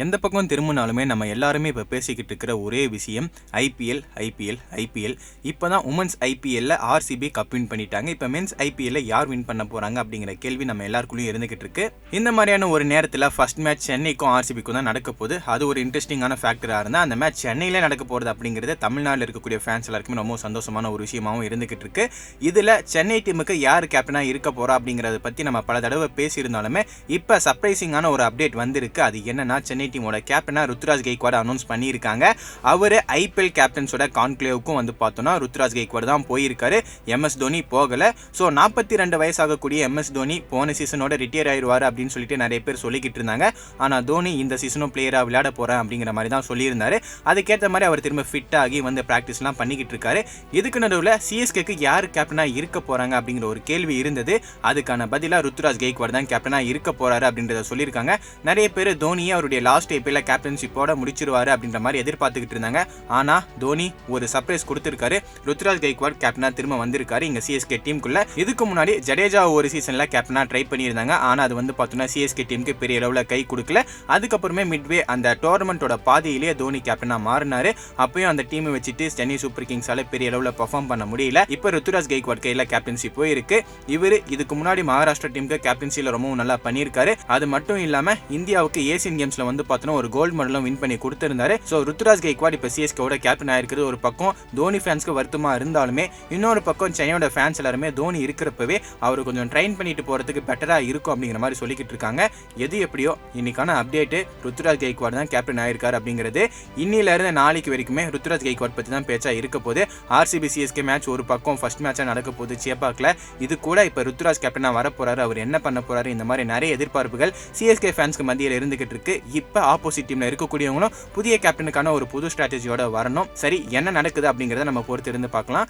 எந்த பக்கம் திரும்பினாலுமே நம்ம எல்லாருமே இப்போ பேசிக்கிட்டு இருக்கிற ஒரே விஷயம் ஐபிஎல். இப்போ தான் உமன்ஸ் ஐபிஎல்ல ஆர்சிபி கப் வின் பண்ணிட்டாங்க. இப்போ மென்ஸ் ஐபிஎல்ல யார் வின் பண்ண போறாங்க அப்படிங்கிற கேள்வி நம்ம எல்லாருக்குள்ளேயும் இருந்துகிட்டு இருக்கு. இந்த மாதிரியான ஒரு நேரத்தில் ஃபர்ஸ்ட் மேட்ச் சென்னைக்கும் ஆர்சிபிக்கும் தான் நடக்க போகுது. அது ஒரு இன்ட்ரெஸ்டிங்கான ஃபேக்டராக இருந்தால் அந்த மேட்ச் சென்னையில நடக்க போகிறது அப்படிங்கிறது தமிழ்நாட்டில் இருக்கக்கூடிய ஃபேன்ஸ் எல்லாருக்குமே ரொம்ப சந்தோஷமான ஒரு விஷயமாகவும் இருந்துகிட்டு இருக்கு. இதில் சென்னை டீமுக்கு யார் கேப்டனாக இருக்க போறா அப்படிங்கிறத பற்றி நம்ம பல தடவை பேசியிருந்தாலுமே இப்போ சர்ப்ரைசிங்கான ஒரு அப்டேட் வந்திருக்கு. அது என்னன்னா சென்னை டீமோட கேப்டனா ருத்ராஜ் கெய்க்வாட் அனௌன்ஸ் பண்ணியிருக்காங்க. அவரு ஐபிஎல் கேப்டன்ஸோட கான்க்ளேவுக்கும் வந்து பார்த்தோம்னா ருத்ராஜ் கெய்க்வாட் தான் போயிருக்காரு. எம்எஸ் தோனி போகல. ஸோ 42 வயசாகக்கூடிய எம்எஸ் தோனி போன சீசனோட ரிட்டையர் ஆயிடுவார் அப்படின்னு சொல்லிட்டு நிறைய பேர் சொல்லிக்கிட்டு இருந்தாங்க. ஆனால் தோனி இந்த சீசனும் பிளேயராக விளையாட போறேன் அப்படிங்கிற மாதிரி தான் சொல்லியிருந்தாரு. அதுக்கேற்ற மாதிரி அவர் திரும்ப ஃபிட் ஆகி வந்து ப்ராக்டிஸ்லாம் பண்ணிக்கிட்டு இருக்காரு. இதுக்கு நடுவில் சிஎஸ்கேக்கு யார் கேப்டனா இருக்க போறாங்க அப்படிங்கிற ஒரு கேள்வி இருந்தது. அதுக்கான பதிலாக ருத்ராஜ் கெய்க்வாட் தான் கேப்டனா இருக்க போறாரு அப்படின்றத சொல்லியிருக்காங்க. நிறைய பேர் தோனியை அவருடைய லாஸ்ட் ஐபிஎல்ல கேப்டன்ஷிப்போட முடிச்சிருவாரு அப்படின்ற மாதிரி எதிர்பார்த்துக்கிட்டு இருந்தாங்க. ஆனா தோனி ஒரு சர்ப்ரைஸ் கொடுத்திருக்காரு. ருத்ராஜ் கெய்க்வாட் கேப்டனா திரும்ப வந்திருக்காரு இங்க சிஎஸ்கே டீமுக்குள்ள. இதுக்கு முன்னாடி ஜடேஜா ஒரு சீசன்ல கேப்டனா ட்ரை பண்ணியிருந்தாங்க. ஆனா அது வந்து பார்த்தோம்னா சிஎஸ்கே டீமுக்கு பெரிய அளவுல கை கொடுக்கல. அதுக்கப்புறமே மிட்வே அந்த டோர்னமெண்டோட பாதியிலேயே தோனி கேப்டனா மாறினாரு. அப்பயும் அந்த டீமை வச்சுட்டு சென்னை சூப்பர் கிங்ஸால பெரிய அளவுல பெர்ஃபார்ம் பண்ண முடியல. இப்போ ருத்ராஜ் கெய்க்வாட் கையில கேப்டன்ஷிப் போயிருக்கு. இவர் இதுக்கு முன்னாடி மகாராஷ்டிரா டீமுக்கு கேப்டன்சில ரொம்பவும் நல்லா பண்ணியிருக்காரு. அது மட்டும் இல்லாம இந்தியாவுக்கு ஏசியன் கேம்ஸ்ல வந்து பார்த்தோன்னா ஒரு கோல்டு மெடலும் வின் பண்ணி கொடுத்திருந்தாரு. ஸோ ருத்ராஜ் கெய்க்வாட் இப்போ சிஎஸ்கேவோட கேப்டன் ஆயிருக்கிறது ஒரு பக்கம் தோனி ஃபேன்ஸ்க்கு வருத்தமா இருந்தாலுமே, இன்னொரு பக்கம் சென்னையோட ஃபேன்ஸ் எல்லாருமே தோனி இருக்கிறப்பவே அவர் கொஞ்சம் ட்ரைன் பண்ணிட்டு போறதுக்கு பெட்டரா இருக்கும் அப்படிங்கிற மாதிரி சொல்லிக்கிட்டு இருக்காங்க. எது எப்படியோ இன்னைக்கான அப்டேட் ருத்ராஜ் கெய்க்வாட் தான் கேப்டன் ஆயிருக்காரு அப்படிங்கிறது. இன்னில இருந்து நாளைக்கு வரைக்குமே ருத்ராஜ் கெய்க்வாட் பத்தி தான் பேச்சா இருக்க போது. ஆர்சிபி சிஎஸ்கே மேட்ச் ஒரு பக்கம் ஃபர்ஸ்ட் மேட்சா நடக்க போகுது சேப்பாக்ல. இது கூட இப்போ ருத்ராஜ் கேப்டனா வர போறாரு. அவர் என்ன பண்ண போறாரு, இந்த மாதிரி நிறைய எதிர்பார்ப்புகள் சிஎஸ்கே ஃபேன்ஸ்க்கு மத்தியில் இருந்துகிட்டு இருக்கு. இப்போ ஆப்போசிட் டீம்ல இருக்கக்கூடியவங்களும் புதிய கேப்டனுக்கான ஒரு புது ஸ்ட்ராட்டஜியோட வரணும். சரி, என்ன நடக்குது அப்படிங்கறத நம்ம பொறுத்து இருந்து பார்க்கலாம்.